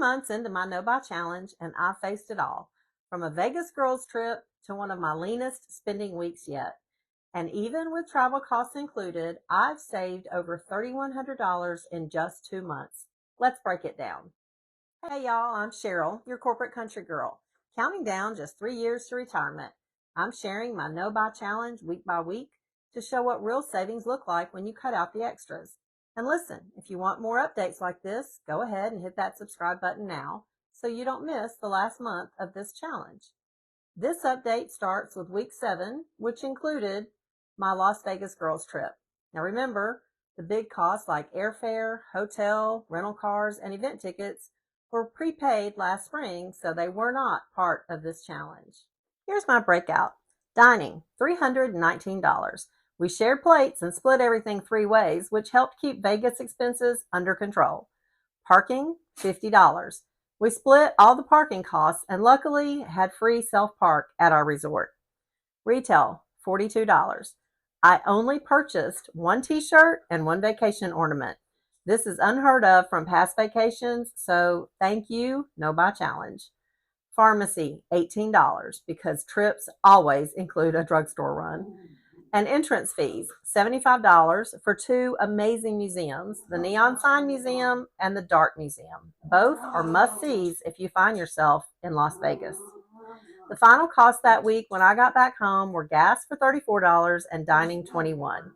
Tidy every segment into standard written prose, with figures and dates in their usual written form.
months into my no-buy challenge, and I've faced it all, from a Vegas girls trip to one of my leanest spending weeks yet. And even with travel costs included, I've saved over $3,100 in just 2 months. Let's break it down. Hey y'all, I'm Cheryl, your corporate country girl, counting down just 3 years to retirement. I'm sharing my no-buy challenge week by week to show what real savings look like when you cut out the extras. And listen, if you want more updates like this, go ahead and hit that subscribe button now so you don't miss the last month of this challenge. This update starts with week 7, which included my Las Vegas girls trip. Now remember, the big costs like airfare, hotel, rental cars, and event tickets were prepaid last spring, so they were not part of this challenge. Here's my breakout. Dining, $319. We shared plates and split everything 3 ways, which helped keep Vegas expenses under control. Parking, $50. We split all the parking costs and luckily had free self-park at our resort. Retail, $42. I only purchased 1 t-shirt and 1 vacation ornament. This is unheard of from past vacations, so thank you, no-buy challenge. Pharmacy, $18, because trips always include a drugstore run. And entrance fees, $75 for 2 amazing museums, the Neon Sign Museum and the Dark Museum. Both are must-sees if you find yourself in Las Vegas. The final cost that week when I got back home were gas for $34 and dining $21.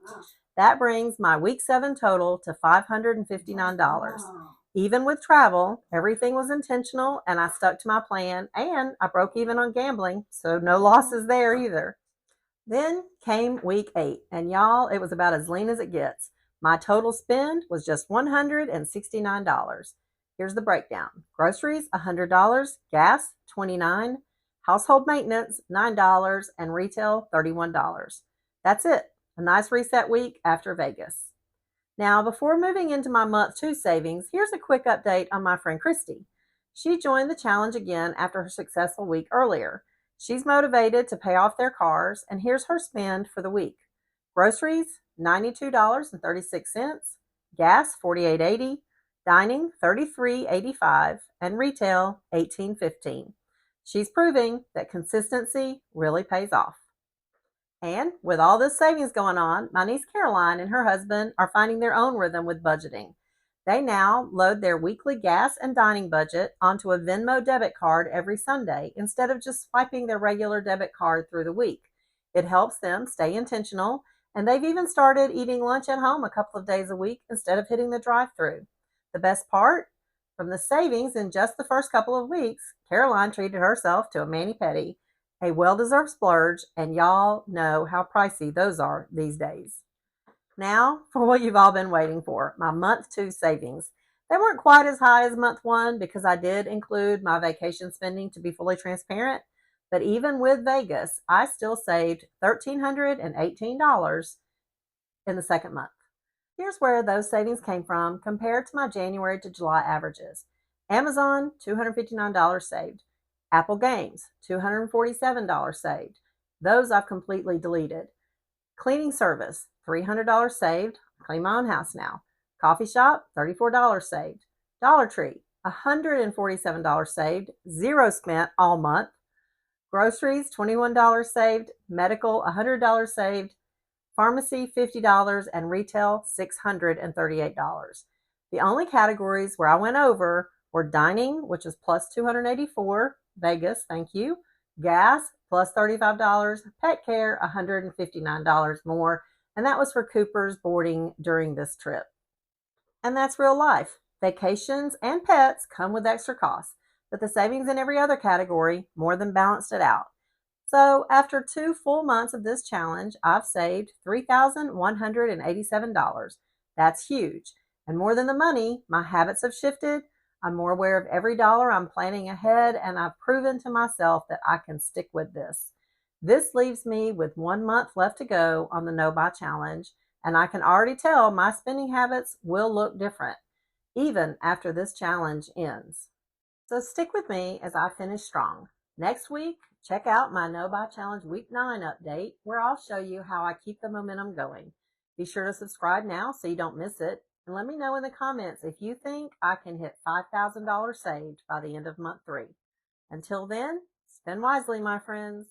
That brings my week 7 total to $559. Even with travel, everything was intentional and I stuck to my plan, and I broke even on gambling, so no losses there either. Then came week 8, and y'all, it was about as lean as it gets. My total spend was just $169. Here's the breakdown. Groceries, $100, gas, $29, household maintenance, $9, and retail, $31. That's it. A nice reset week after Vegas. Now, before moving into my month 2 savings, here's a quick update on my friend Christi. She joined the challenge again after her successful week earlier. She's motivated to pay off their cars, and here's her spend for the week. Groceries, $92.36, gas, $48.80, dining, $33.85, and retail, $18.15. She's proving that consistency really pays off. And with all this savings going on, my niece Caroline and her husband are finding their own rhythm with budgeting. They now load their weekly gas and dining budget onto a Venmo debit card every Sunday instead of just swiping their regular debit card through the week. It helps them stay intentional, and they've even started eating lunch at home a couple of days a week instead of hitting the drive-thru. The best part? From the savings in just the first couple of weeks, Caroline treated herself to a mani-pedi, a well-deserved splurge, and y'all know how pricey those are these days. Now, for what you've all been waiting for, my month 2 savings. They weren't quite as high as month 1 because I did include my vacation spending to be fully transparent, but even with Vegas, I still saved $1,318 in the second month. Here's where those savings came from compared to my January to July averages. Amazon, $259 saved. Apple Games, $247 saved. Those I've completely deleted. Cleaning service, $300 saved. I clean my own house now. Coffee shop, $34 saved. Dollar Tree, $147 saved. 0 spent all month. Groceries, $21 saved. Medical, $100 saved. Pharmacy, $50, and retail, $638. The only categories where I went over were dining, which is plus $284, Vegas, thank you, gas, plus $35, pet care, $159 more, and that was for Cooper's boarding during this trip. And that's real life. Vacations and pets come with extra costs, but the savings in every other category more than balanced it out. So after 2 full months of this challenge, I've saved $3,187. That's huge. And more than the money, my habits have shifted. I'm more aware of every dollar I'm planning ahead, and I've proven to myself that I can stick with this. This leaves me with 1 month left to go on the no-buy challenge, and I can already tell my spending habits will look different, even after this challenge ends. So stick with me as I finish strong. Next week, check out my no-buy challenge week 9 update, where I'll show you how I keep the momentum going. Be sure to subscribe now so you don't miss it. And let me know in the comments if you think I can hit $5,000 saved by the end of month 3. Until then, spend wisely, my friends.